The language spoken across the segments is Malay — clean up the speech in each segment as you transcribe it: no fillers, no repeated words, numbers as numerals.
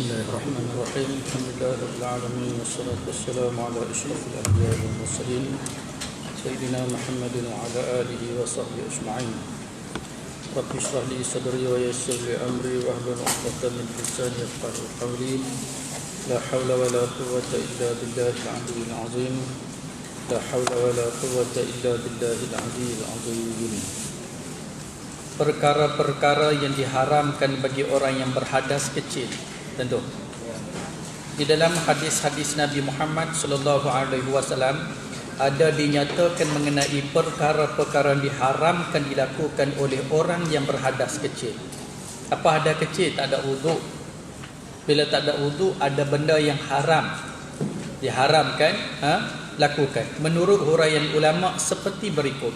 الله الرحمن الرحيم الحمد لله رب العالمين والصلاة والسلام على أشرف الأنبياء والمرسلين سيدنا محمد وعلى آله وصحبه أجمعين رب اشرح لي صدري ويسر لي أمري واحلل عقدة من لساني يفقهوا قولي لا حول ولا قوة إلا بالله العلي العظيم لا حول ولا قوة إلا بالله العلي العظيم. Perkara-perkara yang diharamkan bagi orang yang berhadas kecil. Tentu di dalam hadis-hadis Nabi Muhammad sallallahu alaihi wasallam ada dinyatakan mengenai perkara-perkara yang diharamkan dilakukan oleh orang yang berhadas kecil. Apa hadas kecil? Tak ada wuduk. Bila tak ada wuduk, ada benda yang haram diharamkan lakukan. Menurut huraian ulama seperti berikut.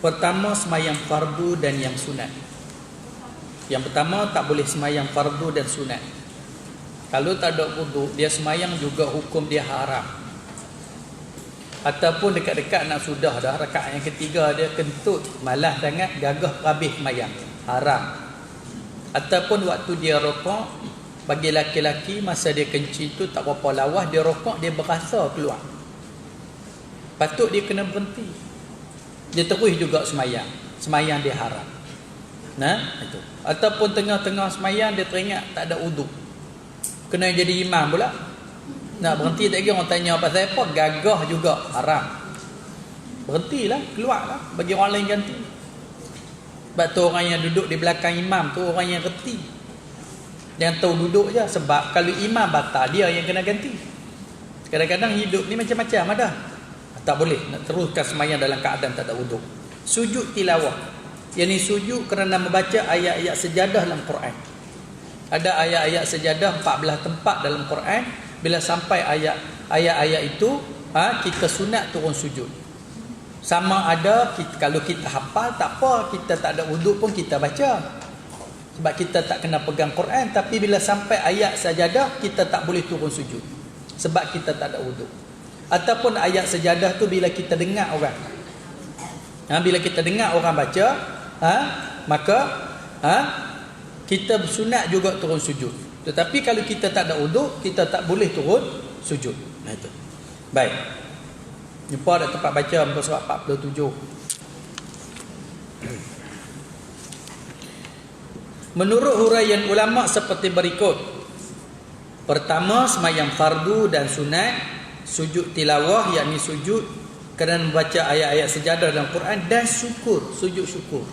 Pertama, semayang fardu dan yang sunat. Yang pertama, tak boleh semayang fardu dan sunat. Kalau tak ada wuduk, dia semayang juga hukum dia haram. Ataupun dekat-dekat nak sudah dah rakaat yang ketiga, dia kentut, malas sangat, gagah habis semayang, haram. Ataupun waktu dia rokok, bagi laki-laki masa dia kencing tu tak berapa lawas, dia rokok, dia berasa keluar, patut dia kena berhenti. Dia terus juga semayang dia haram. Itu. Ataupun tengah-tengah semayang dia teringat tak ada wuduk, kena jadi imam pula, nak berhenti tak kira orang tanya pasal apa, gagah juga haram. Berhentilah, keluarlah, bagi orang lain ganti. Sebab tu orang yang duduk di belakang imam tu orang yang reti, yang tahu duduk je. Sebab kalau imam batal, dia yang kena ganti. Kadang-kadang hidup ni macam-macam ada. Tak boleh nak teruskan semayang dalam keadaan tak ada wuduk. Sujud tilawah, yang ni sujud kerana membaca ayat-ayat sejadah dalam Quran. Ada ayat-ayat sejadah 14 tempat dalam Quran. Bila sampai ayat-ayat itu, kita sunat turun sujud. Sama ada kalau kita hafal tak apa, kita tak ada wuduk pun kita baca. Sebab kita tak kena pegang Quran. Tapi bila sampai ayat sejadah, kita tak boleh turun sujud sebab kita tak ada wuduk. Ataupun ayat sejadah tu bila kita dengar orang, bila kita dengar orang baca, maka kita sunat juga turun sujud. Tetapi kalau kita tak ada wuduk, kita tak boleh turun sujud. Itu. Baik. Jumpa ada tempat baca muka surat 47. Menurut huraian ulama seperti berikut. Pertama, semayang fardu dan sunat, sujud tilawah, yakni sujud kerana membaca ayat-ayat sejadah dalam Quran, dan syukur, sujud syukur.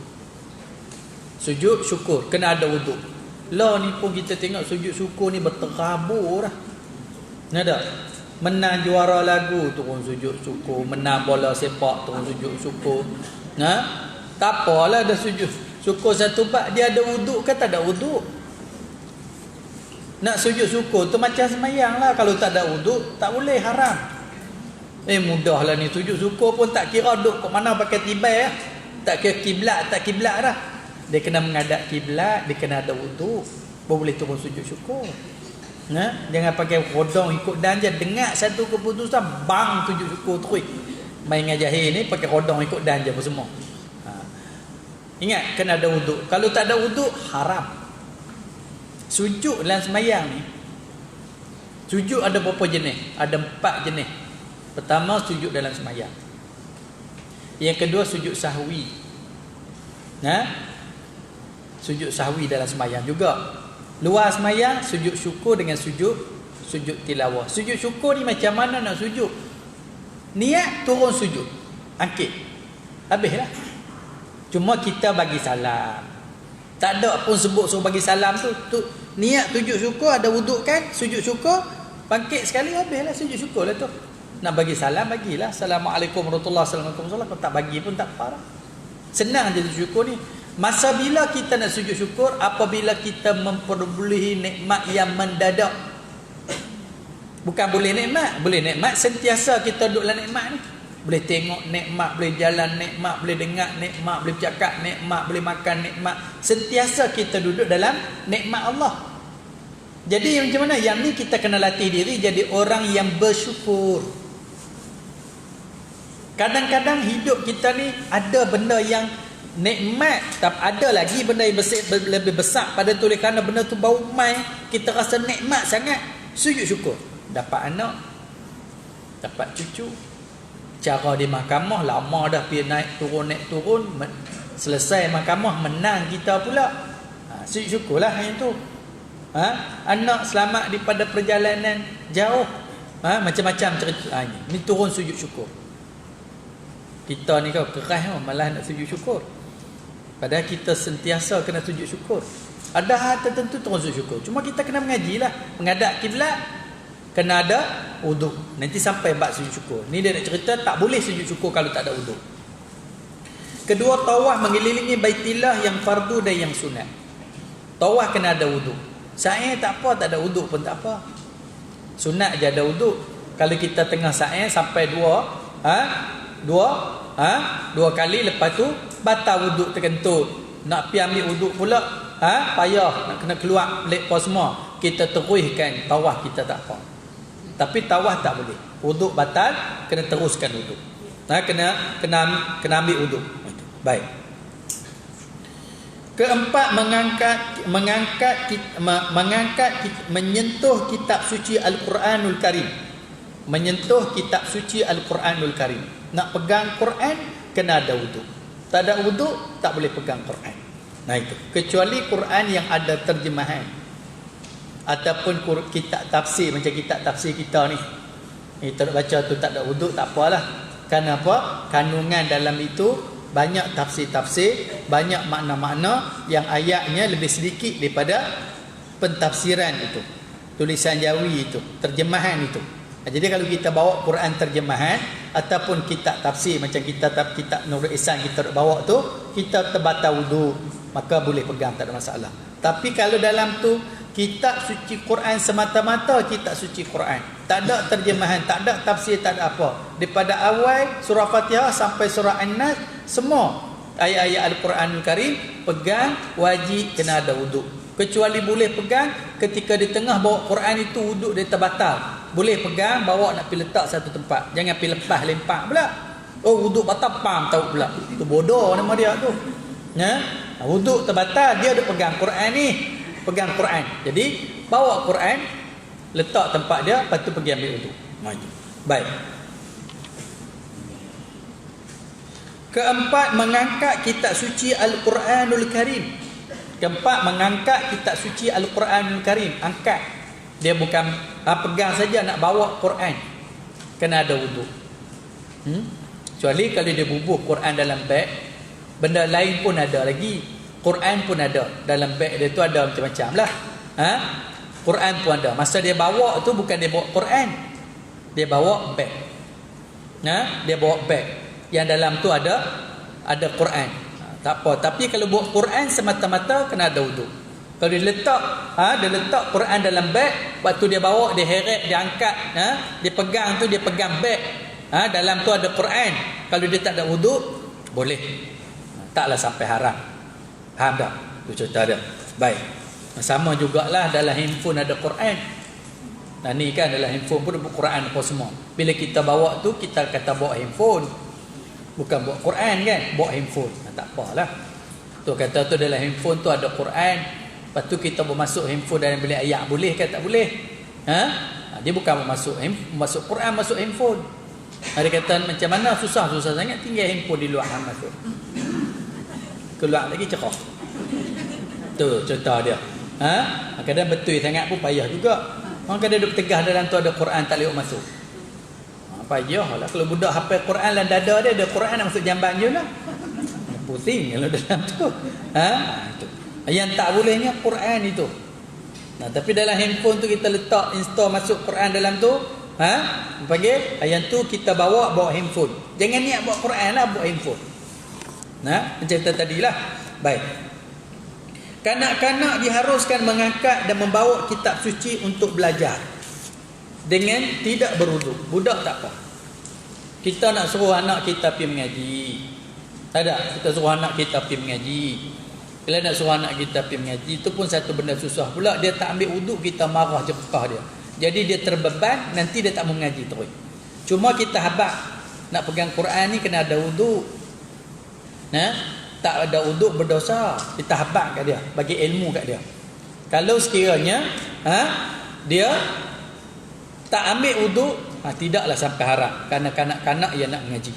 Sujud syukur kena ada wuduk. Lah ni pun kita tengok sujud syukur ni berterabur dah. Ada menang juara lagu turun sujud syukur, menang bola sepak turun sujud syukur. Tak apalah ada sujud syukur satu bab, dia ada wuduk ke tak ada wuduk. Nak sujud syukur tu macam semayang lah. Kalau tak ada wuduk, tak boleh, haram. Mudahlah ni. Sujud syukur pun tak kira duduk kat mana pakai tibai. Tak kira kiblat, tak kiblat dah. Dia kena menghadap kiblat, dia kena ada wuduk, baru boleh turun sujud syukur. Jangan pakai rodong ikut dan je. Dengar satu keputusan, bang sujud syukur terus. Main dengan jahil ni pakai rodong ikut dan je apa semua. Ingat, kena ada wuduk. Kalau tak ada wuduk, haram. Sujud dalam semayang ni, sujud ada berapa jenis? Ada 4 jenis. Pertama, sujud dalam semayang. Yang kedua, sujud sahwi. Sujud sahwi dalam semayang juga. Luar semayang, sujud syukur dengan sujud tilawah. Sujud syukur ni macam mana nak sujud? Niat turun sujud, angkit, habislah. Cuma kita bagi salam, tak ada pun sebut suruh bagi salam tu niat sujud syukur, ada wuduk kan, sujud syukur, bangkit sekali, habislah sujud syukur lah tu. Nak bagi salam, bagilah. Assalamualaikum warahmatullahi wabarakatuh. Kalau tak bagi pun tak apa lah. Senang je sujud syukur ni. Masa bila kita nak sujud syukur? Apabila kita memperolehi nikmat yang mendadak. Bukan boleh nikmat, boleh nikmat sentiasa kita duduk dalam nikmat ni. Boleh tengok nikmat, boleh jalan nikmat, boleh dengar nikmat, boleh bercakap nikmat, boleh makan nikmat. Sentiasa kita duduk dalam nikmat Allah. Jadi macam mana? Yang ni kita kena latih diri jadi orang yang bersyukur. Kadang-kadang hidup kita ni ada benda yang nikmat, tak ada lagi benda yang lebih besar pada tu. Oleh kerana benda tu bau mai, kita rasa nikmat sangat, sujud syukur. Dapat anak, dapat cucu, cara di mahkamah lama dah pergi naik turun, selesai mahkamah menang kita pula, sujud syukurlah yang tu. Anak selamat daripada perjalanan jauh, macam-macam cerita. Ni turun sujud syukur. Kita ni kau keras malah nak sujud syukur, padahal kita sentiasa kena sujud syukur. Ada hal tertentu turun sujud syukur, cuma kita kena mengajilah, menghadap kiblat, kena ada wuduk. Nanti sampai bab sujud syukur. Ni dia nak cerita tak boleh sujud syukur kalau tak ada wuduk. Kedua, tawaf mengelilingi Baitillah yang fardu dan yang sunat. Tawaf kena ada wuduk. Sa'i tak apa, tak ada wuduk pun tak apa. Sunat je ada wuduk. Kalau kita tengah sa'i sampai dua kali, lepas tu batal wuduk terkentut, nak pergi ambil wuduk pula, payah nak kena keluar balik apa semua, kita teruskan tawaf kita tak apa. Tapi tawaf tak boleh, wuduk batal, kena teruskan wuduk. Kena ambil wuduk. Baik. Keempat, menyentuh kitab suci Al-Quranul Karim. Menyentuh kitab suci Al-Quranul Karim. Nak pegang Quran kena ada wuduk. Tak ada wuduk tak boleh pegang Quran. Nah itu. Kecuali Quran yang ada terjemahan ataupun kitab tafsir, macam kitab tafsir kita ni. Kita baca tu tak ada wuduk tak apalah. Kenapa? Kandungan dalam itu banyak tafsir-tafsir, banyak makna-makna yang ayatnya lebih sedikit daripada pentafsiran itu, tulisan Jawi itu, terjemahan itu. Jadi kalau kita bawa Quran terjemahan ataupun kitab tafsir macam kitab Nurul Ihsan kita bawa tu, kita terbatal wudu, maka boleh pegang, tak ada masalah. Tapi kalau dalam tu kitab suci Quran semata-mata, kitab suci Quran, tak ada terjemahan, tak ada tafsir, tak ada apa, daripada awal surah Fatihah sampai surah An-Nas, semua ayat-ayat Al-Quranul Karim pegang, wajib kena ada wuduk. Kecuali boleh pegang ketika di tengah bawa Quran itu wuduk dia terbatal. Boleh pegang, bawa nak pergi letak satu tempat, jangan pergi lepas lempak pula. Oh wuduk batal, pam tahu pula, tu bodoh nama dia tu. Wuduk terbatal, dia ada pegang Quran ni, pegang Quran. Jadi bawa Quran, letak tempat dia, lepas tu pergi ambil wuduk. Baik. Keempat, mengangkat kitab suci Al-Quranul Karim. Keempat, mengangkat kitab suci Al-Quranul Karim. Angkat. Dia bukan pegang saja, nak bawa Quran, kena ada wuduk. Kecuali kalau dia bubuh Quran dalam beg, benda lain pun ada lagi. Quran pun ada dalam beg dia tu, ada macam-macam lah. Quran pun ada. Masa dia bawa tu bukan dia bawa Quran, dia bawa beg. Dia bawa beg yang dalam tu ada Quran. Tak apa. Tapi kalau bawa Quran semata-mata kena ada wuduk. Kalau dia letak Quran dalam beg, waktu dia bawa, dia heret, dia angkat, dia pegang tu, dia pegang beg, dalam tu ada Quran. Kalau dia tak ada wuduk, boleh. Taklah sampai haram. Faham tak? Itu cerita dia. Baik. Sama jugalah dalam handphone ada Quran. Nah ni kan dalam handphone pun ada Quran apa semua. Bila kita bawa tu, kita kata bawa handphone, bukan bawa Quran kan, bawa handphone. Tak apalah. Tu kata tu dalam handphone tu ada Quran. Lepas tu kita bermasuk handphone dalam bilik ayat, boleh ke tak boleh? Dia bukan masuk Quran, masuk handphone. Dia kata macam mana, susah sangat, tinggal handphone di luar masuk. Keluar lagi cerah. Tu cerita dia. Kadang betul sangat pun payah juga. Orang kadang duduk tegah dalam tu ada Quran, tak boleh masuk. Payahlah kalau budak hafal Quran dalam dada dia, ada Quran nak masuk jamban je lah. Pusing kalau dalam tu. Itu. Yang tak bolehnya Quran itu. Tapi dalam handphone tu kita letak, install masuk Quran dalam tu. Panggil yang tu kita bawa handphone. Jangan niat bawa Quran lah, bawa handphone. Macam kita tadilah. Baik. Kanak-kanak diharuskan mengangkat dan membawa kitab suci untuk belajar dengan tidak berwuduk. Budak tak apa. Kita nak suruh anak kita pergi mengaji, tak ada. Kita suruh anak kita pergi mengaji. Bila nak suruh anak kita pergi mengaji, itu pun satu benda susah pula. Dia tak ambil wuduk, kita marah jepah dia. Jadi dia terbeban, nanti dia tak mau mengaji terus. Cuma kita habaq nak pegang Quran ni kena ada wuduk. tak ada uduk berdosa. Kita habaq kat dia, bagi ilmu kat dia. Kalau sekiranya dia tak ambil uduk, tidaklah sampai haram. Kerana kanak-kanak yang nak mengaji.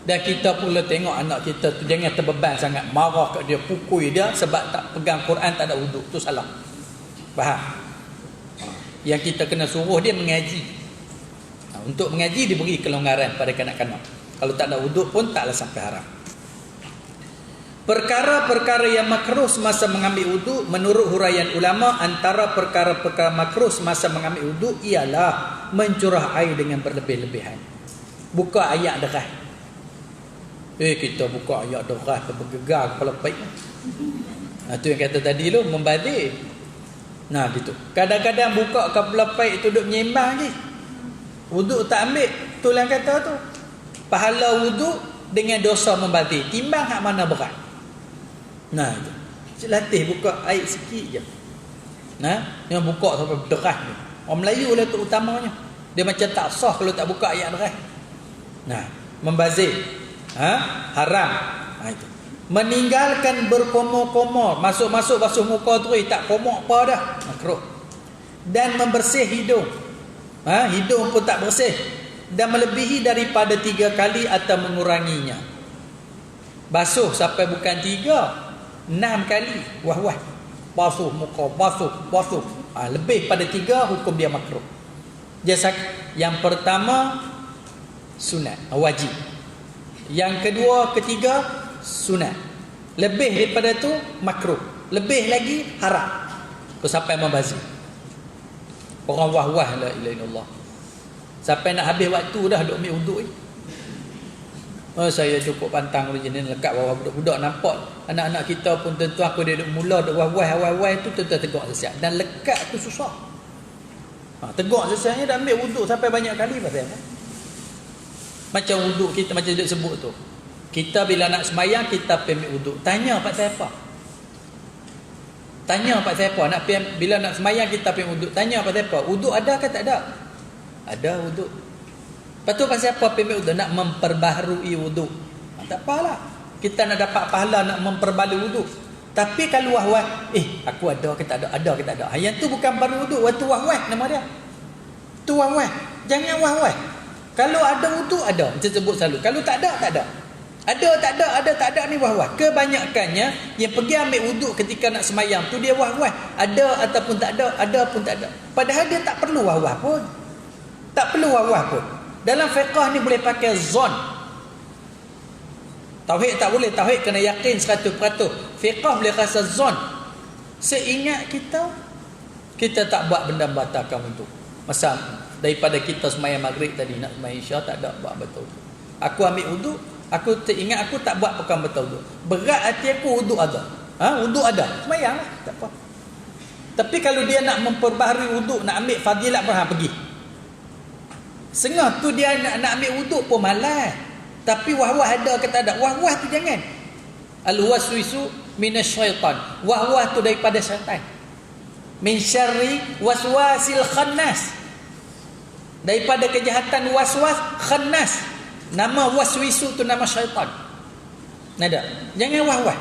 Dan kita pula tengok anak kita tu jangan terbeban sangat, marah kat dia, pukul dia sebab tak pegang Quran, tak ada uduk. Tu salah. Faham? Yang kita kena suruh dia mengaji. Untuk mengaji diberi kelonggaran pada kanak-kanak. Kalau tak ada uduk pun taklah sampai haram. Perkara-perkara yang makruh semasa mengambil uduk, menurut huraian ulama, antara perkara-perkara makruh semasa mengambil uduk ialah mencurah air dengan berlebih-lebihan. Buka ayat deras. Kita buka ayat deras, bergegar kepala baik. Itu yang kata tadi tu, membazir. Nah gitu. Kadang-kadang buka kepala baik tu duduk menyembah lagi. Wuduk tak ambil. Tu yang kata tu. Pahala wuduk dengan dosa membazir. Timbang hak mana berat. Nah itu. Latih buka air sikit je. Nah, yang buka sampai deras ni. Orang Melayu lah tu utamanya. Dia macam tak sah kalau tak buka ayat deras. Nah, membazir. Haram. Itu. Meninggalkan berkomor-komor, masuk-masuk basuh muka tu tak komor apa dah, makruh. Dan membersih hidung. Hidung pun tak bersih. Dan melebihi daripada 3 kali atau menguranginya. Basuh sampai bukan 3, 6 kali. Wah. Basuh muka, basuh. Lebih pada 3, hukum dia makruh. Yang pertama sunat, wajib. Yang kedua, ketiga sunat. Lebih daripada tu makruh. Lebih lagi haram. Sampai membazir. Orang wah-wah la ilaha illallah. Sampai nak habis waktu dah duk ambil uduk ni. Saya cukup pantang jenis lekat bawah budak-budak, nampak anak-anak kita pun tentu aku dia duk mula duk wah-wah tu tentu tegak sesiat. Dan lekat tu susah. Tegak sesiatnya dah ambil uduk sampai banyak kali pasal apa? Macam wuduk kita, macam dia sebut tu. Kita bila nak semayang, kita pergi ambil wuduk. Tanya pasal apa? Bila nak semayang, kita pergi wuduk. Tanya pasal apa? Wuduk ada ke tak ada? Ada wuduk. Lepas tu pasal apa pergi ambil wuduk? Nak memperbaharui wuduk. Tak apalah. Kita nak dapat pahala nak memperbaharui wuduk. Tapi kalau wah-wah, aku ada ke tak ada? Ada ke tak ada? Yang tu bukan baru wuduk. Waktu wah-wah nama dia. Tu wah-wah. Jangan wah-wah. Kalau ada wuduk ada, macam sebut selalu. Kalau tak ada, tak ada. Ada tak ada ni wah-wah. Kebanyakannya yang pergi ambil wuduk ketika nak semayang tu dia wah-wah. Ada ataupun tak ada pun tak ada. Padahal dia tak perlu wah-wah pun. Tak perlu wah-wah pun. Dalam fiqh ni boleh pakai zon. Tauhid tak boleh. Tauhid kena yakin 100%. Fiqh boleh rasa zon. Seingat kita tak buat benda batalkan wuduk. Masa daripada kita semayang maghrib tadi nak semayang isya tak ada buat betul. Aku ambil wuduk, aku teringat aku tak buat perkara betul wuduk. Berat hati aku wuduk ada. Wuduk ada. Semayang lah, tak apa. Tapi kalau dia nak memperbaharui wuduk, nak ambil fadilat berhang pergi. Sengah tu dia nak ambil wuduk pun malas. Tapi wah-wah ada ke tak ada? Wah-wah tu jangan. Al-waswisu minasyaitan. Wah-wah tu daripada syaitan. Min syarri waswasil khannas. Daripada kejahatan waswas khannas. Nama waswisu tu nama syaitan. Nada. Jangan wah-wah.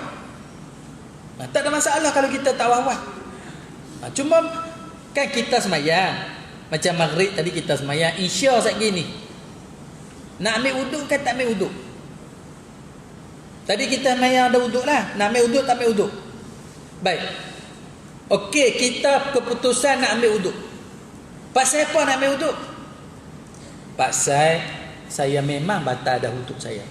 Tak ada masalah kalau kita tak wah-wah. Cuma kan kita semayang. Macam maghrib tadi kita semayang. Isya saat gini. Nak ambil wuduk kan tak ambil wuduk? Tadi kita semayang ada wuduk lah. Nak ambil wuduk tak ambil wuduk? Baik. Okey, kita keputusan nak ambil wuduk. Pasal apa nak ambil wuduk? Pasal saya memang batal dah wuduk saya.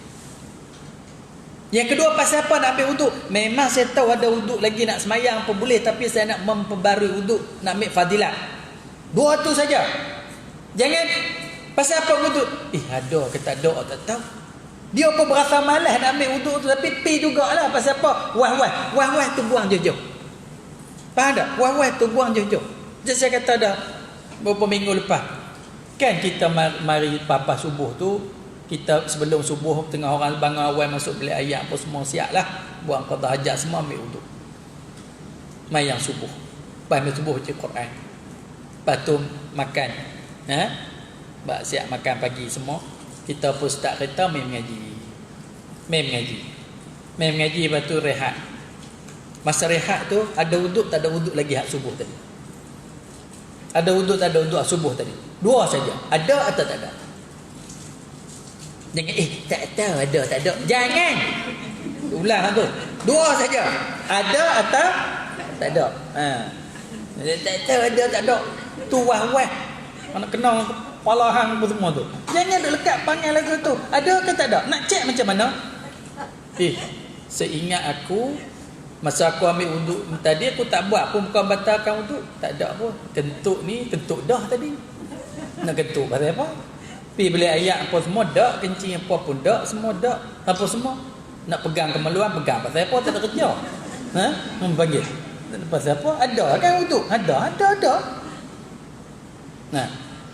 Yang kedua, pasal apa nak ambil wuduk? Memang saya tahu ada wuduk lagi nak semayang apa boleh, tapi saya nak memperbarui wuduk, nak ambil fadilat. Dua tu saja. Jangan pasal apa wuduk? Ada ke tak ada tak tahu. Dia apa berasa malas nak ambil wuduk tu, tapi pi jugalah. Pasal apa? Wah-wah tu buang jauh-jauh. Faham tak? Wah-wah tu buang jauh-jauh. Jadi saya kata dah beberapa minggu lepas. Kan kita mari papa subuh tu, kita sebelum subuh tengah orang bangun awal masuk bilik ayat apa semua siap lah. Buang qada hajat semua ambil wuduk. Mayang subuh. Lepas ambil subuh baca Quran. Lepas tu makan. Buat siap makan pagi semua. Kita pun start kereta main mengaji. Main mengaji lepas tu rehat. Masa rehat tu ada wuduk tak ada wuduk lagi hak subuh tadi. Ada wuduk tak ada wuduk hak subuh tadi. Dua saja. Ada atau tak ada? Jangan tak tahu ada tak ada. Jangan. Ulang tu. Dua saja. Ada atau tak ada. Tak tahu ada tak ada. Tu wah-wah. Mana kena kepala hang semua tu. Jangan duk lekat panggil lagu tu. Ada ke tak ada? Nak cek macam mana? Seingat aku masa aku ambil wuduk tadi aku tak buat pun, bukan batalkan wuduk, tak ada pun. Kentut ni kentut dah tadi. Nak kentut pasal apa? Pi beli ayat apa semua dak, kencing apa pun dak, semua dak. Apa semua? Nak pegang kemaluan pegang pasal apa, tak ada kerja. Panggil. Pasal apa? Ada kan wuduk? Ada. Nah,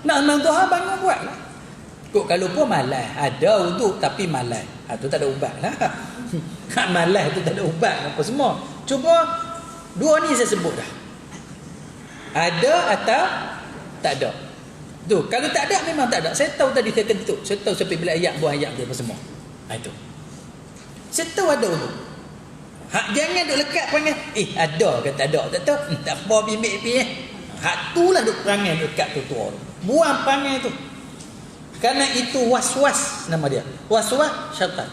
nak menduha bangun buatlah. Kok kalau pun malas, ada wuduk tapi malas. Tu tak ada ubat lah. Malas tu tak ada ubat apa semua. Cuba dua ni saya sebut dah. Ada atau tak ada. Tu kalau tak ada memang tak ada. Saya tahu tadi saya kentut. Saya tahu sampai bila ayat buah ayat dia apa semua. Itu. Saya tahu ada wuduk. Jangan duk lekat perangai. Ada ke tak ada? Tak tahu. Tak apa bimbit hak tu lah duk perangai dekat tu. Buang perangai tu. Kerana itu was-was nama dia. Was-was syaitan.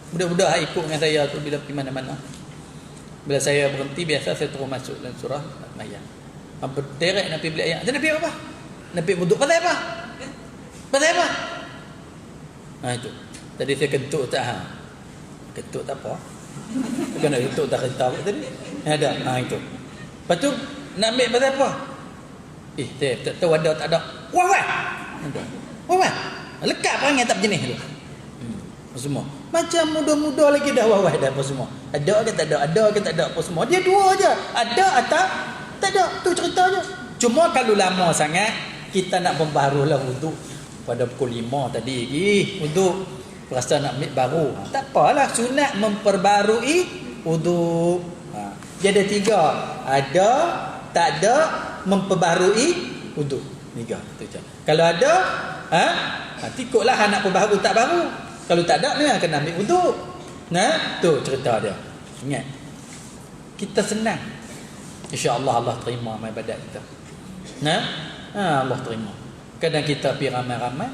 Budak-budak ikut dengan saya tu bila pergi mana-mana. Bila saya berhenti biasa saya terus masuk dalam surah Maryam. Berderet Nabi beli ayat. Nabi apa? Nabi wuduk pasal apa? Pasal apa? Itu. Tadi saya kentut tak kentut tak apa. Bukan nak kentut tak kereta tadi. Ada. Itu. Lepas tu nak ambil pasal apa? Saya tak tahu ada tak ada. Wah. Wah. Lekat perangai tak berjenis tu. Semua. Macam muda-muda lagi dah wah dah apa semua. Ada ke tak ada? Ada ke tak ada apa semua. Dia dua aja. Ada atau tak ada. Tu ceritanya. Cuma kalau lama sangat kita nak membaharulah wuduk pada pukul 5 tadi wuduk. Rasa nak ambil baru. Tak apalah, sunat memperbarui wuduk. Dia ada 3. Ada, tak ada, memperbarui wuduk. 3 tu je. Kalau ada, ikutlah nak perbaharu tak baru. Kalau tak ada, memang kena ambil wuduk. Tu cerita dia. Ingat. Kita senang. InsyaAllah Allah terima amal ibadat kita. Allah terima. Kadang kita pergi ramai-ramai.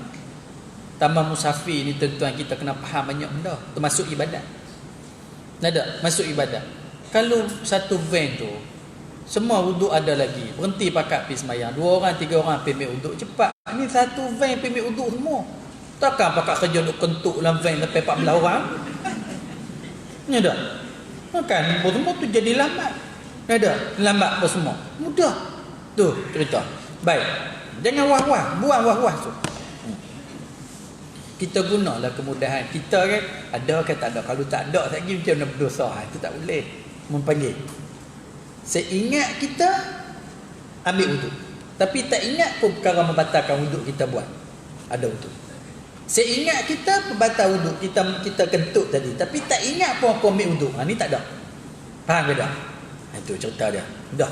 Tambah musafir ni tuan-tuan kita kena faham banyak benda. Termasuk ibadat. Ada? Masuk ibadat. Kalau satu van tu, semua wuduk ada lagi. Berhenti pakat pergi semayang. 2 orang, 3 orang pergi ambil wuduk. Cepat. Ni satu van pergi ambil wuduk semua. Takkan pakat kerja duk kentuk dalam van sampai 14 orang. Ni ada? Kan semua tu jadi lambat. Ada? Lambat apa semua. Mudah. Tu cerita. Baik. Jangan wah-wah. Buang wah-wah tu. Kita gunalah kemudahan. Kita kan ada ke tak ada. Kalau tak ada lagi macam mana berdosa. Itu tak boleh. Mempanggil. Seingat kita ambil wuduk. Tapi tak ingat pun perkara membatalkan wuduk kita buat. Ada wuduk. Seingat kita pembatal wuduk. Kita kentut tadi. Tapi tak ingat pun aku ambil wuduk. Ni tak ada. Faham ke tak? Itu cerita dia. Dah.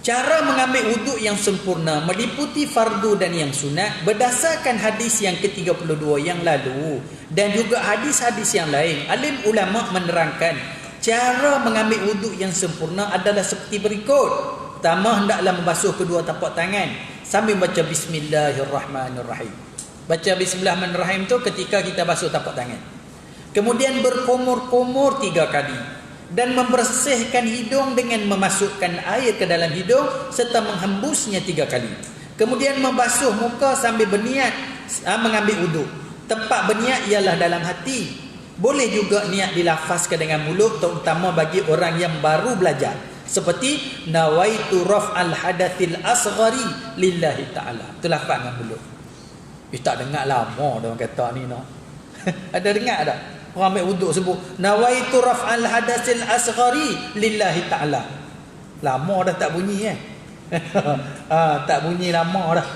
Cara mengambil wuduk yang sempurna meliputi fardu dan yang sunat berdasarkan hadis yang ke-32 yang lalu dan juga hadis-hadis yang lain. Alim ulama menerangkan cara mengambil wuduk yang sempurna adalah seperti berikut. Pertama, hendaklah membasuh kedua tapak tangan sambil baca bismillahirrahmanirrahim. Baca bismillahirrahmanirrahim tu ketika kita basuh tapak tangan. Kemudian berkumur-kumur 3 kali. Dan membersihkan hidung dengan memasukkan air ke dalam hidung serta menghembusnya 3 kali. Kemudian membasuh muka sambil berniat mengambil wuduk. Tempat berniat ialah dalam hati. Boleh juga niat dilafazkan dengan mulut, terutama bagi orang yang baru belajar. Seperti nawaitu raf'al hadatsil asghari lillahi ta'ala. Itu lafaz dengan mulut. Tak dengar lama dia orang kata ni no. Ada dengar tak? Orang ambil wuduk sebut nawaitu raf'al hadatsil asghari lillahi ta'ala. Lama dah tak bunyi tak bunyi lama dah.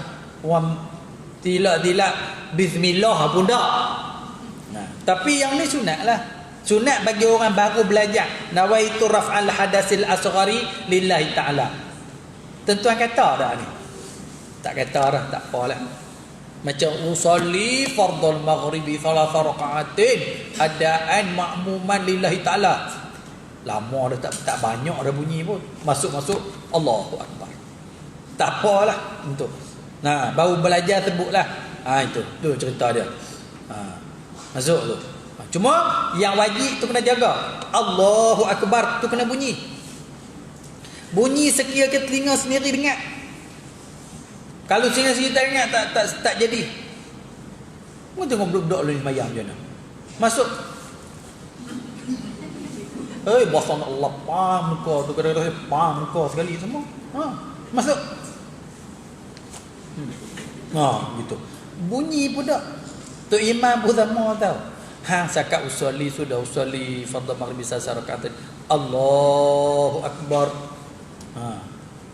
Orang tilak-tilak bismillah pun dah. Tapi yang ni sunat lah. Sunat bagi orang baru belajar. Nawaitu raf'al hadatsil asghari lillahi ta'ala. Tentuan kata dah ni. Tak kata dah, tak apalah. Macam usolli fardhul maghribi thalatha raka'atin, adaan makmuman lillahi ta'ala. Lama dah tak banyak dah bunyi pun. Masuk-masuk Allahu Akbar. Tak apalah untuk. Nah, baru belajar sebutlah. Itu. Tu cerita dia. Masuk tu. Cuma yang wajib tu kena jaga. Allahu Akbar tu kena bunyi. Bunyi sekira-kira telinga sendiri dengar. Kalau sini-sini tak ingat tak jadi. Mu tengok budak-budak lain mayang je nak. Masuk. Bahasa Allah pam kau tu kadang-kadang pam kau sekali semua. Masuk. Gitu. Bunyi pun tak. Tu imam pun sama tau. Sakat usolli sudah usolli fardhu maghribi rakaat. Allahu Akbar.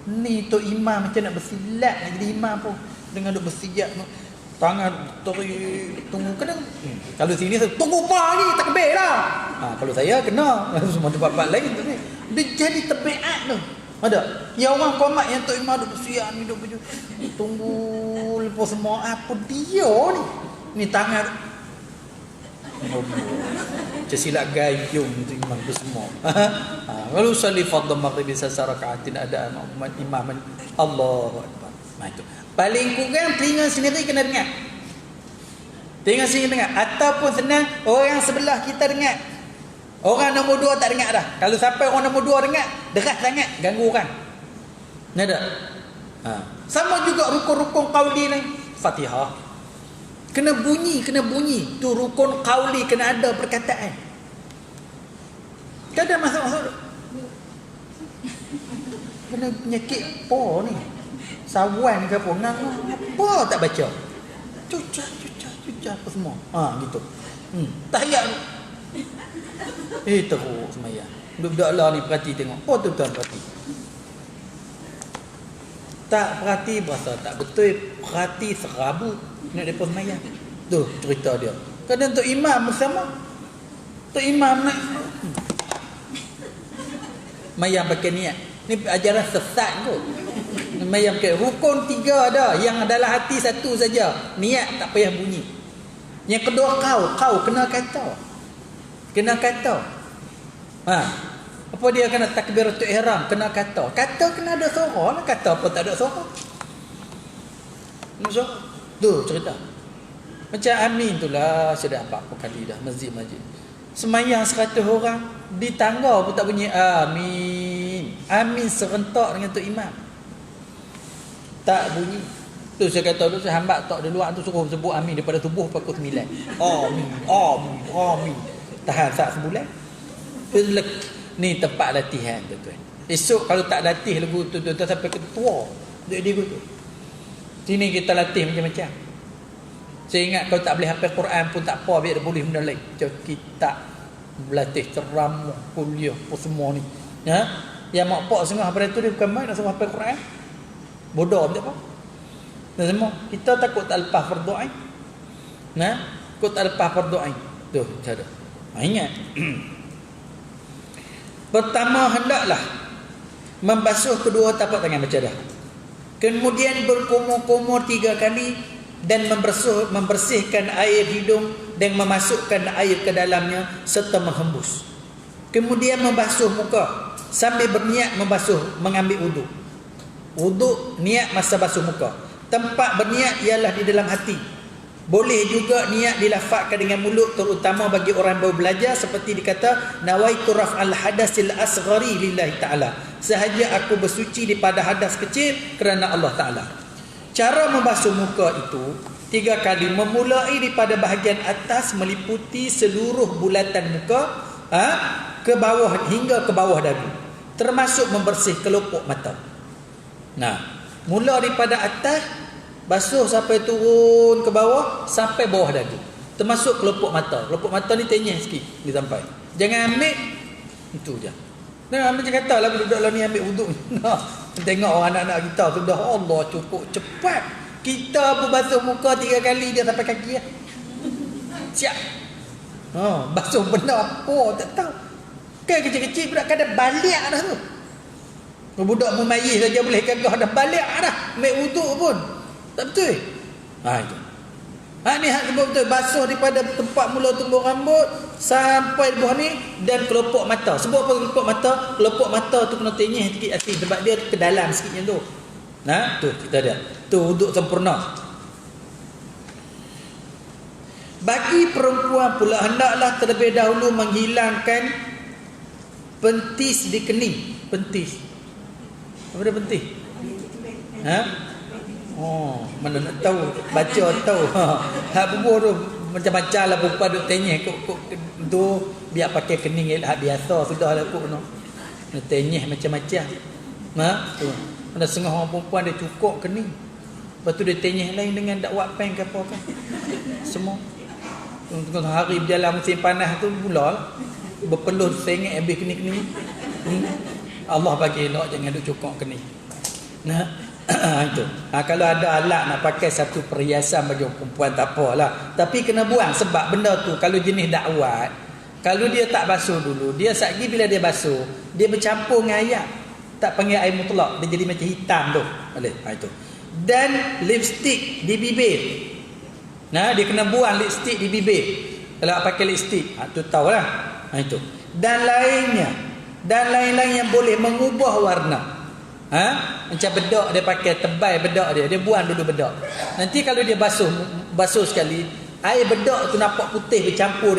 Ni tu imam macam nak bersilat nak jadi imam pun dengan duk bersijak tangan tunggu kadang kalau sini tunggu apa ni takbir lah. Kalau saya kena semua tempat lain tu ni dia jadi tabiat tu. Ada yang orang qomat yang tu imam duk bersiap ni duk baju tunggu lepas semua apa dia ni tangan macam silat gayung tu imam tu semua. Kalau salli fardhu maghribi rakaatin ada imam Allahu Akbar. Itu paling kurang telinga sendiri kena dengar. Telinga sendiri dengar ataupun senang orang sebelah kita dengar. Orang nombor 2 tak dengar dah. Kalau sampai orang nombor 2 dengar, deras sangat ganggu orang. Ada. Sama juga rukun-rukun qauli ni. Fatihah kena bunyi. Tu rukun qauli kena ada perkataan. Tak ada masuk-masuk. Kena penyakit apa ni? Sawan ke apa? Apa tak baca? Cucah apa semua. Gitu. Tahiyat. Teruk semaya. Budak-budak lah ni perhati tengok. Apa tu tuan perhati? Tak perhati berasa tak betul. Perhati serabu nak depa semaya. Tu cerita dia. Kadang tu imam bersama. Tu imam nak mayang pakai niat. Ni ajaran sesat kot. Mayang pakai rukun 3 ada. Yang dalam hati 1 saja. Niat tak payah bunyi. Yang kedua kau kena kata. Apa dia kena takbiratul ihram, kena kata. Kata kena ada suara lah. Kata apa tak ada suara. Tu cerita. Macam amin tu lah. Sudah apa kali dah masjid-masjid. Semayang 100 orang di tangga pun tak bunyi amin. Amin serentak dengan tu imam. Tak bunyi. Tu saya kata tu saya hambat tak di luar tu suruh sebut amin daripada subuh pukul 9. Amin. Tahan sak sebulan. Ni tempat latihan tuan-tuan. Esok kalau tak latih lagu tu sampai ketua dia tu. Sini kita latih macam-macam. Saya ingat kalau tak boleh hafal Quran pun tak apa, biar dia boleh benda lain. Macam kita berlatih ceramah, kuliah, apa semua ni. Yang mak pak sengah pada tu dia bukan main nak suruh hafal Quran. Bodoh macam apa. Dan semua kita takut tak lepas fardu ain. Takut tak lepas fardu ain. Tu cara. Ingat. Pertama hendaklah membasuh kedua tapak tangan macam dah. Kemudian berkumur-kumur 3 kali dan membersihkan air hidung dan memasukkan air ke dalamnya serta menghembus. Kemudian membasuh muka sambil berniat mengambil wuduk. Wuduk niat masa basuh muka. Tempat berniat ialah di dalam hati. Boleh juga niat dilafazkan dengan mulut, terutama bagi orang baru belajar, seperti dikata nawaitu raf'al hadasil asghari lillahi ta'ala. Sahaja aku bersuci daripada hadas kecil kerana Allah Ta'ala. Cara membasuh muka itu 3 kali, memulai daripada bahagian atas meliputi seluruh bulatan muka ke bawah hingga ke bawah dagu, termasuk membersih kelopak mata. Mula daripada atas basuh sampai turun ke bawah sampai bawah dagu, termasuk kelopak mata. Kelopak mata ni tenyeh sikit dia sampai. Jangan ambil itu je. Macam katalah budak lah ni ambil wuduk. Tengok orang anak-anak kita sudah Allah cukup cepat. Kita berbasuh muka 3 kali dia sampai kaki lah. Siap. Basuh benda apa tak tahu. Kan kecil-kecil budak kadang balik dah tu. Budak memayis saja boleh gagah dah balik dah. Ambil wuduk pun tak betul. Itu. Ni hak sebab betul, basuh daripada tempat mula tumbuh rambut sampai di bawah ni dan kelopak mata. Sebab apa kelopak mata? Kelopak mata tu kena tenyih sikit hati sebab dia ke dalam sikit macam tu. Tu kita ada. Tu wuduk sempurna. Bagi perempuan pula hendaklah terlebih dahulu menghilangkan pentis di kening. Pentis. Apa dia pentis? Mana nak tahu, baca tahu. Hak bubuh tu macam-macam lah perempuan duk tenyih kok tu biar pakai kening hak biasa sudahlah kok no. Tenyih macam-macam. Tu. Ada setengah orang perempuan dia cukup kening. Lepas tu dia tenyih lain dengan dakwat pen ke apa kan. Semua. Tengok hari berjalan musim panas tu mula berpeluh sengit habis kening-kening. Allah bagi elok jangan duk cukup kening. Itu. Kalau ada alat nak pakai satu perhiasan bagi perempuan tak apalah. Tapi kena buang sebab benda tu kalau jenis dakwat, kalau dia tak basuh dulu, dia satgi bila dia basuh, dia bercampur dengan air. Tak panggil air mutlak, dia jadi macam hitam tu. Boleh. Itu. Dan lipstick di bibir. Dia kena buang lipstick di bibir. Kalau pakai lipstick, tu tahulah. Itu. Dan lain-lain yang boleh mengubah warna. Macam bedak dia pakai tebal bedak dia buang dulu bedak. Nanti kalau dia basuh sekali, air bedak tu nampak putih bercampur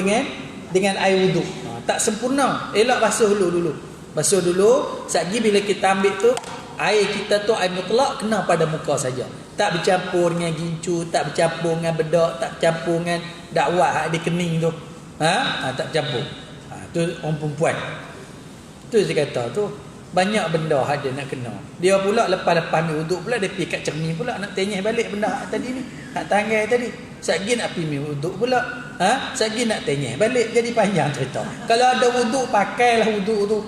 dengan air wuduk. Tak sempurna. Elok basuh dulu. Basuh dulu, satgi bila kita ambil tu, air kita tu air mutlak kena pada muka saja. Tak bercampur dengan gincu, tak bercampur dengan bedak, tak bercampur dengan dakwat hak di kening tu. Tak bercampur. Tu orang perempuan. Tu saya kata tu banyak benda ada nak kena. Dia pula lepas ambil wuduk pula dia pergi kat cermin pula nak tenyih balik benda hak tadi ni. Hak tanggai tadi. Satgi nak pergi wuduk pula. Satgi nak tenyih balik, jadi panjang cerita. Kalau ada wuduk pakailah wuduk tu.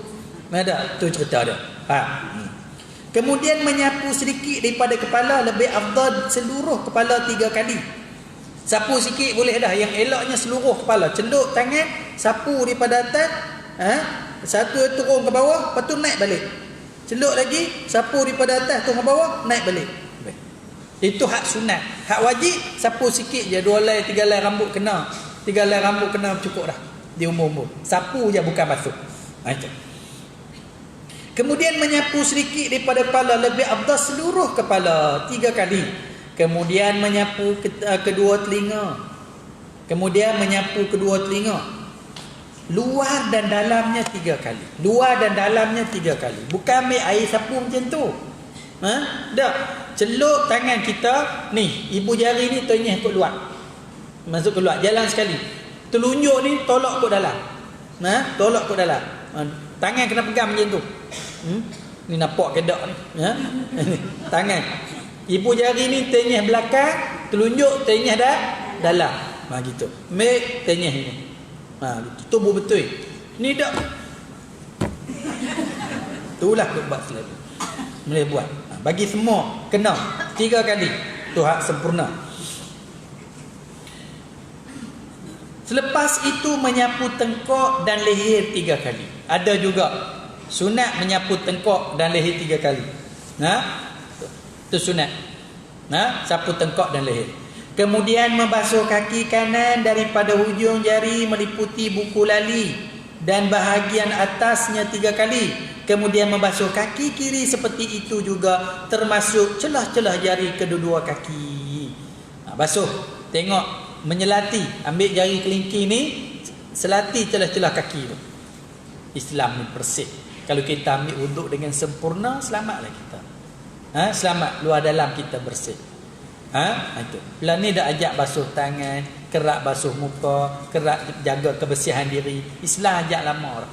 Ada tu cerita dia. Kemudian menyapu sedikit daripada kepala lebih afdal seluruh kepala 3 kali. Sapu sikit boleh dah, yang eloknya seluruh kepala. Celup tangan, sapu daripada atas, satu turun ke bawah, lepas tu naik balik. Celup lagi, sapu daripada atas turun ke bawah, naik balik. Itu hak sunat. Hak wajib sapu sikit je, 2 helai 3 helai rambut kena. 3 helai rambut kena cukup dah. Di umur-umur. Sapu je bukan basuh. Itu. Kemudian menyapu sedikit daripada kepala lebih afdal seluruh kepala 3 kali. Kemudian menyapu kedua telinga. Kemudian menyapu kedua telinga. Luar dan dalamnya 3 kali. Luar dan dalamnya 3 kali. Bukan ambil air sapu macam tu. Tak. Celup tangan kita ni, ibu jari ni tenyih kot luar. Masuk keluar jalan sekali. Telunjuk ni tolak kot dalam. Tolak kot dalam. Tangan kena pegang macam tu. Ni nampak kedak ni. Tangan. Ibu jari ni tenyih belakang, telunjuk tenyih dah dalam. Gitu. Make tenyih ni. Tubuh betul. Ni dak. Itulah kau buat selalu. Boleh buat. Bagi semua kena 3 kali. Tu hak sempurna. Selepas itu menyapu tengkok dan leher 3 kali. Ada juga sunat menyapu tengkok dan leher 3 kali. Itu sunat. Sapu tengkok dan leher. Kemudian membasuh kaki kanan daripada hujung jari meliputi buku lali dan bahagian atasnya 3 kali. Kemudian membasuh kaki kiri seperti itu juga, termasuk celah-celah jari kedua-dua kaki. Basuh. Tengok menyelati, ambil jari kelingking ni, selati celah-celah kaki tu. Islam ni bersih. Kalau kita ambil wuduk dengan sempurna, selamatlah kita. Selamat, luar dalam kita bersih. Itu. Belah ni dah ajak basuh tangan, kerak basuh muka, kerak jaga kebersihan diri. Islam ajak lama.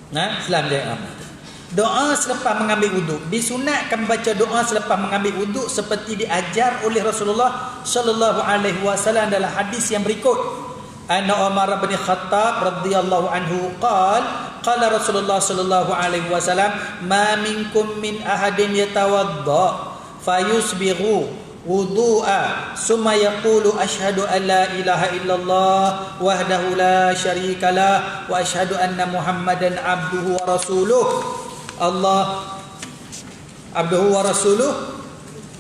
Islam ajak lama. Doa selepas mengambil wuduk. Disunatkan membaca doa selepas mengambil wuduk seperti diajar oleh Rasulullah sallallahu alaihi wasallam dalam hadis yang berikut. Anna Umar bin Khattab radhiyallahu anhu qala Rasulullah sallallahu alaihi wasallam, ma minkum min ahadin yatawadda fayusbighu wudu'a summa yaqulu asyhadu an la ilaha illallah wahdahu la syarikalah wa asyhadu anna Muhammadan abduhu wa rasuluh. Allah abduhu wa rasuluh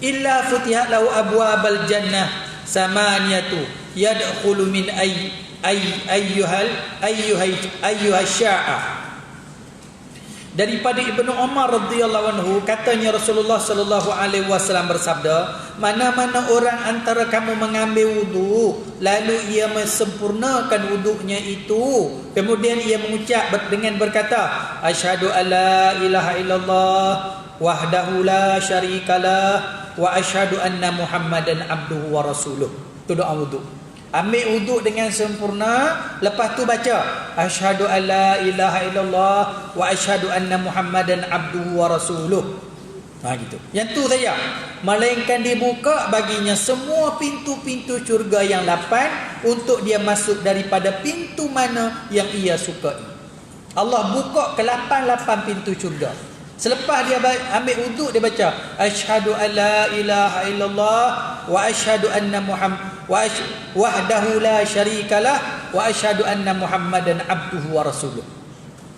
illa futihat lahu abwabal jannah samaniyatu yadkhulu min ayyuhal sya'a. Daripada Ibnu Umar radhiyallahu anhu, katanya Rasulullah sallallahu alaihi wasallam bersabda, mana-mana orang antara kamu mengambil wudu lalu ia mesempurnakan wudunya itu, kemudian ia mengucap dengan berkata, asyhadu alla ilaha illallah wahdahu la syarikalah wa asyhadu anna muhammadan abduhu wa rasuluh. Itu doa wudu. Ambil wuduk dengan sempurna, lepas tu baca asyhadu alla ilaha illallah wa asyhadu anna muhammadan abduhu wa rasuluh. Gitu. Yang tu saja. Melainkan dibuka baginya semua pintu-pintu syurga yang 8 untuk dia masuk daripada pintu mana yang ia sukai. Allah buka ke 8 pintu syurga. Selepas dia ambil wuduk, dia baca asyhadu alla ilaha illallah wa asyhadu anna wahdahu la syarikalah wa asyhadu anna muhammadan abduhu wa rasuluh.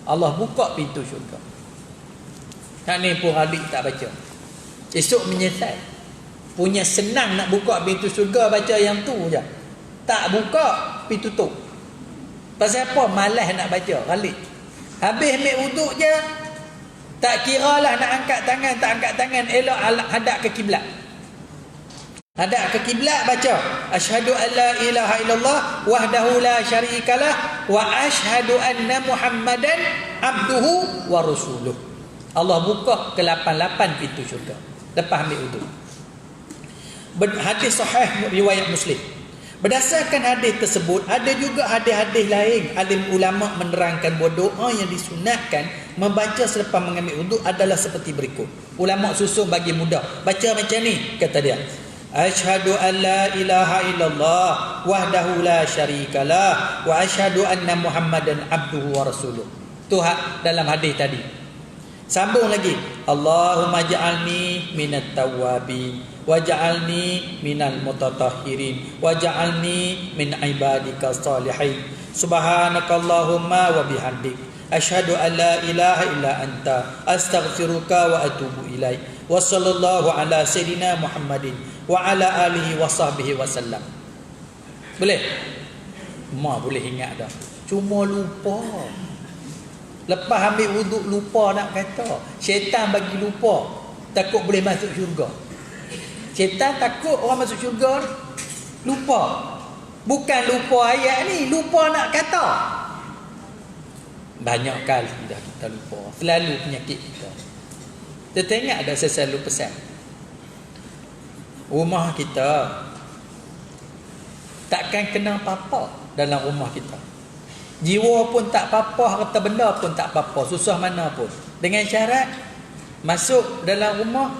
Allah buka pintu syurga. Hak ni pun Khalid tak baca. Esok menyesal. Punya senang nak buka pintu syurga, baca yang tu je. Tak buka, pintu tu. Pasal apa? Malas nak baca Khalid. Habis ambil wuduk je, tak kira lah nak angkat tangan, tak angkat tangan, elok hadap ke kiblat. Hadap ke kiblat, baca asyhadu alla ilaha illallah wahdahu la syarikalah wa asyhadu anna muhammadan abduhu wa rasuluh. Allah buka ke 8 pintu syurga lepas ambil wuduk. Hadis sahih riwayat Muslim. Berdasarkan hadis tersebut, ada juga hadis-hadis lain alim ulama menerangkan bahawa doa yang disunatkan membaca selepas mengambil wuduk adalah seperti berikut. Ulama susun bagi mudah. Baca macam ni, kata dia. Asyhadu an la ilaha illallah wahdahu la syarikalah wa asyhadu anna muhammadan abduhu wa rasuluh. Tu dalam hadis tadi. Sambung lagi. Allahumma ja'alni minat tawwabin waj'alni minal mutatahhirin waj'alni min ibadika salihin. Subhanakallahumma wa bihamdik asyhadu an la ilaha illa anta astaghfiruka wa atubu ilaik. Wa sallallahu ala sayyidina Muhammadin wa ala alihi wa sahbihi wasallam. Boleh? Boleh ingat dah. Cuma lupa. Lepas ambil wuduk lupa nak kata. Syaitan bagi lupa. Takut boleh masuk syurga. Syaitan takut orang masuk syurga. Lupa. Bukan lupa ayat ni, lupa nak kata. Banyak kali dah kita lupa. Selalu penyakit kita. Kita ingat ada saya selalu pesan. Rumah kita takkan kena apa-apa dalam rumah kita. Jiwa pun tak apa-apa, harta benda pun tak apa-apa, susah mana pun. Dengan syarat masuk dalam rumah,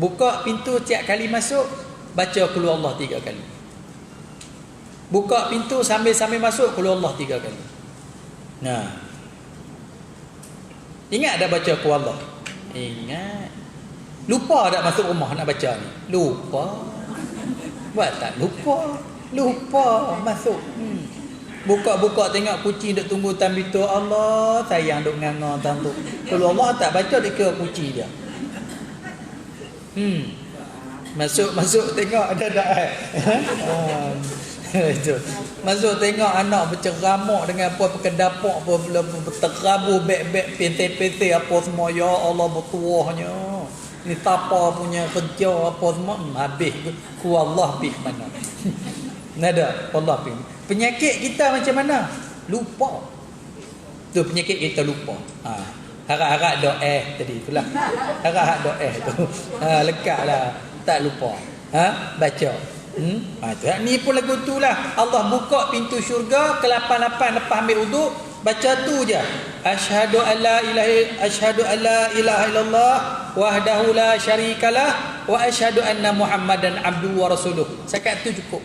buka pintu tiap kali masuk, baca qul huwallah 3 kali. Buka pintu sambil-sambil masuk, qul huwallah 3 kali. Nah. Ingat dah baca qul huwallah? Ingat. Lupa tak masuk rumah nak baca ni? Lupa. Buat tak lupa? Lupa masuk. Buka-buka tengok kucing duk tunggu tan pintu. Allah sayang duk nganga tan tu. Kalau Allah tak baca dia kira kucing dia. Masuk tengok ada tak itu. Masuk tengok anak berceramuk dengan apa pakai dapak apa terabur beg-beg pentai-pentai apa semua, ya Allah bertuahnya. Ni tapa punya kerja apa semua habis ku Allah pergi mana. Nada Allah pergi. Penyakit kita macam mana? Lupa. Tu penyakit kita lupa. Harap-harap doa tadi itulah. Harap-harap doa tu. Lekatlah. Tak lupa. Baca. Ni pun lagu tu lah. Allah buka pintu syurga ke 8 lepas ambil wuduk. Baca tu je. Asyhadu an la ilaha illallah wahdahu la syarikalah wa asyhadu anna muhammadan abduhu wa rasuluh. Sekat tu cukup.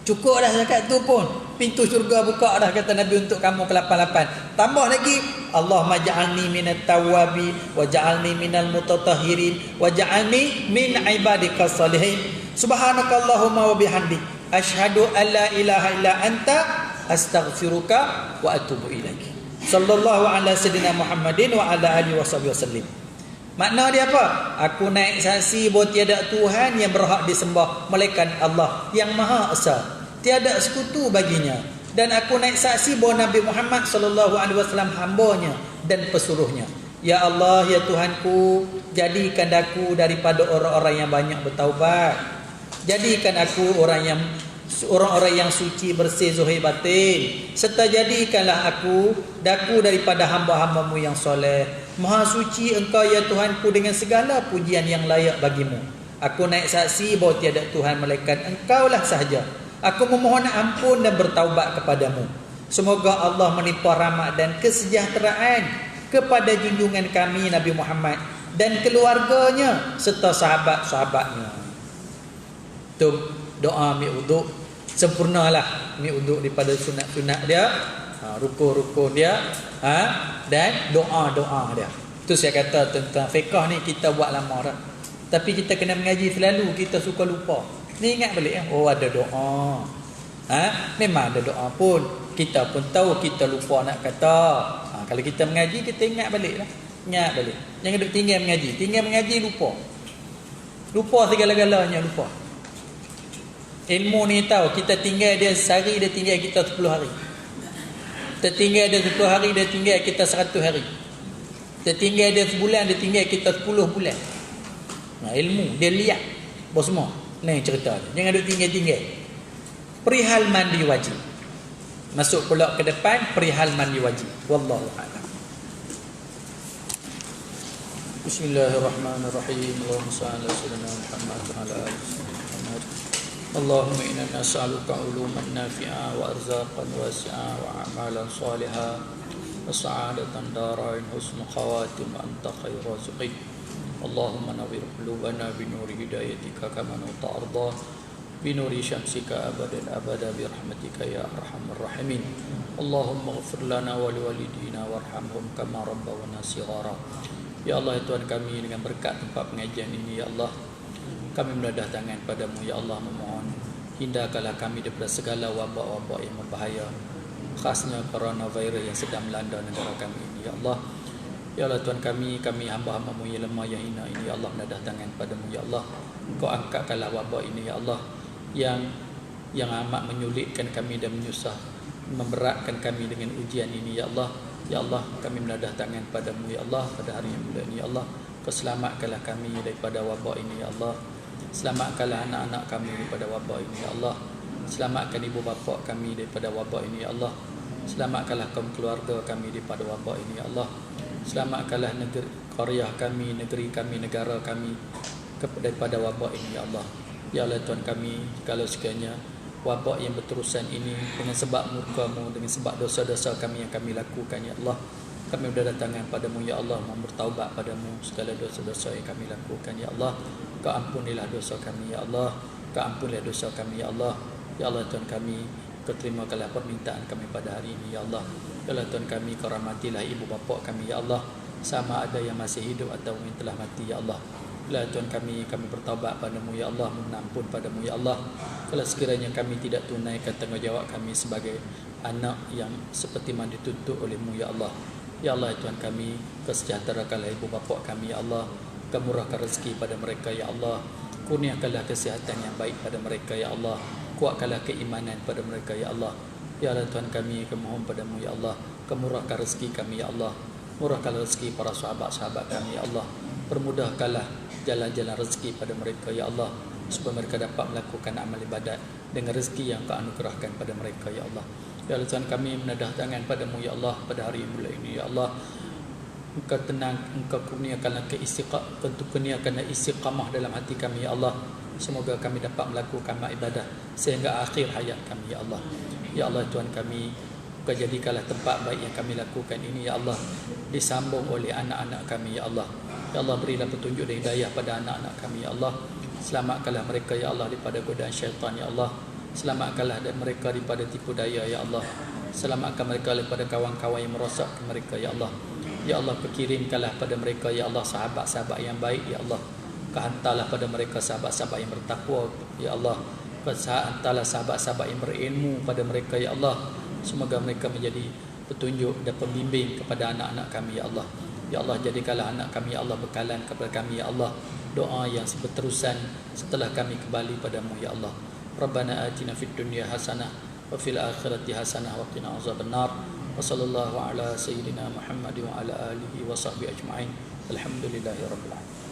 Cukup dah zakat tu pun. Pintu syurga buka dah kata Nabi untuk kamu ke 8. Tambah lagi. Allahumma ja'alni minat tawwabi wa ja'alni minal mutatahhirin wa ja'alni min ibadika salihin. Subhanakallahumma wa bihamdik asyhadu an la ilaha illa anta astaghfiruka wa atubu ilaik. Sallallahu ala sayyidina Muhammadin wa ala alihi wasallam. Makna dia apa? Aku naik saksi bahawa tiada Tuhan yang berhak disembah melainkan Allah yang Maha Esa, tiada sekutu baginya. Dan aku naik saksi bahawa Nabi Muhammad sallallahu alaihi wasallam hamba-Nya dan pesuruhnya. Ya Allah, ya Tuhanku, jadikan aku daripada orang-orang yang banyak bertaubat. Jadikan aku orang-orang yang suci, bersih zahir batin, serta jadikanlah aku daripada hamba-hamba-Mu yang soleh. Maha suci Engkau ya Tuhanku dengan segala pujian yang layak bagimu. Aku naik saksi bahawa tiada Tuhan melainkan Engkaulah sahaja. Aku memohon ampun dan bertaubat kepadamu. Semoga Allah melimpah rahmat dan kesejahteraan kepada junjungan kami Nabi Muhammad dan keluarganya serta sahabat-sahabatnya. Tu doa mi uduk, sempurnalah mi uduk daripada sunat-sunat dia, rukun-rukun dia, dan doa-doa dia. Tu saya kata tentang fiqh ni kita buat lama dah. Tapi kita kena mengaji selalu, kita suka lupa. Ni ingat balik oh ada doa. Memang ada doa pun. Kita pun tahu kita lupa nak kata. Kalau kita mengaji kita ingat baliklah. Ingat balik. Jangan duduk tinggal mengaji. Tinggal mengaji lupa. Lupa segala-galanya lupa. Ilmu ni tahu kita tinggal dia sehari dia tinggal kita 10 hari. Kita tinggal dia 10 hari dia tinggal kita 100 hari. Kita tinggal dia sebulan dia tinggal kita 10 bulan. Ilmu dia lihat bos semua. Ni cerita dia. Jangan duduk tinggal-tinggal. Perihal mandi wajib. Masuk pula ke depan perihal mandi wajib. Wallahu a'lam. Bismillahirrahmanirrahim. Allahumma shalli ala sayyidina Muhammad wa ala ali Muhammad. Allahumma inna nas'aluka uluman nafi'a wa arzaqan wasi'a wa amalan salihah wa sa'adatan darain husnul khawatim wa anta khairu raziqin. Allahumma nawwir qulubana bi nuri hidayatika kama tarda bi nuri syamsika abadan abada bi rahmatika ya arhamar rahimin. Allahumma ighfir lana wa liwalidina warhamhum kama rabbawna shighara. Ya Allah, ya Tuhan kami, dengan berkat tempat pengajian ini ya Allah, kami menadah tangan padamu ya Allah, memohon hindarkanlah kami daripada segala wabak-wabak yang berbahaya, khasnya coronavirus yang sedang melanda negara kami ini ya Allah. Ya Allah Tuhan kami hamba-hamba-Mu yang lemah yang hina ini ya Allah, menadah tangan padamu ya Allah. Kau angkatkanlah wabak ini ya Allah, yang amat menyulitkan kami dan menyusah, memberatkan kami dengan ujian ini ya Allah. Ya Allah, kami menadah tangan padamu ya Allah pada hari yang mulia ini ya Allah. Kau selamatkanlah kami daripada wabak ini ya Allah. Selamatkanlah anak-anak kami daripada wabak ini ya Allah. Selamatkan ibu bapa kami daripada wabak ini ya Allah. Selamatkanlah kaum keluarga kami daripada wabak ini ya Allah. Selamatkanlah negeri Korea kami, negeri kami, negara kami daripada wabak ini ya Allah. Ya Allah Tuhan kami, kalau sekiranya wabak yang berterusan ini dengan sebab murka-Mu, dengan sebab dosa-dosa kami yang kami lakukan ya Allah, kami berdatangan padamu ya Allah, mau bertaubat padamu segala dosa-dosa yang kami lakukan ya Allah. Kau ampunilah dosa kami ya Allah. Kau ampunilah dosa kami ya Allah. Ya Allah Tuhan kami, Kau terimakanlah permintaan kami pada hari ini ya Allah. Ya Allah Tuhan kami, Kau rahmatilah ibu bapa kami ya Allah, sama ada yang masih hidup atau yang telah mati ya Allah. Ya Tuhan kami bertaubat padamu ya Allah, mohon ampun padamu ya Allah. Kalau sekiranya kami tidak tunaikan tanggungjawab kami sebagai anak yang seperti mana dituntut oleh-Mu ya Allah. Ya Allah Tuhan kami, kesejahterakanlah ibu bapa kami ya Allah. Kemurahkan rezeki pada mereka ya Allah. Kurniakanlah kesihatan yang baik pada mereka ya Allah. Kuatkanlah keimanan pada mereka ya Allah. Ya Allah Tuhan kami mohon padamu ya Allah, kemurahkan rezeki kami ya Allah. Murahkan rezeki para sahabat-sahabat kami ya Allah. Permudahkanlah jalan-jalan rezeki pada mereka ya Allah, supaya mereka dapat melakukan amal ibadat dengan rezeki yang Kau anugerahkan pada mereka ya Allah. Ya Allah Tuhan kami menadah tangan padamu ya Allah pada hari mulia ini ya Allah. Engkau tenang, Engkau kurniakanlah kurniakanlah istiqamah dalam hati kami ya Allah. Semoga kami dapat melakukan amal ibadah sehingga akhir hayat kami ya Allah. Ya Allah Tuhan kami, Kau jadikanlah tempat baik yang kami lakukan ini ya Allah disambung oleh anak-anak kami ya Allah. Ya Allah, berilah petunjuk dan hidayah pada anak-anak kami ya Allah. Selamatkanlah mereka ya Allah daripada godaan syaitan ya Allah. Selamatkanlah mereka daripada tipu daya ya Allah. Selamatkan mereka daripada kawan-kawan yang merosakkan mereka ya Allah. Ya Allah, kirimkanlah pada mereka ya Allah sahabat-sahabat yang baik ya Allah. Hantarlah pada mereka sahabat-sahabat yang bertakwa ya Allah. Hantarlah sahabat-sahabat yang berilmu pada mereka ya Allah. Semoga mereka menjadi petunjuk dan pembimbing kepada anak-anak kami ya Allah. Ya Allah, jadikanlah anak kami ya Allah bekalan kepada kami ya Allah, doa yang berterusan setelah kami kembali padamu ya Allah. Rabbana atina fid dunya hasanah wa fil akhirati hasanah wa qina azabannar. Wa sallallahu ala sayyidina Muhammad wa ala alihi wa sahbihi ajma'in. Alhamdulillahirabbil alamin.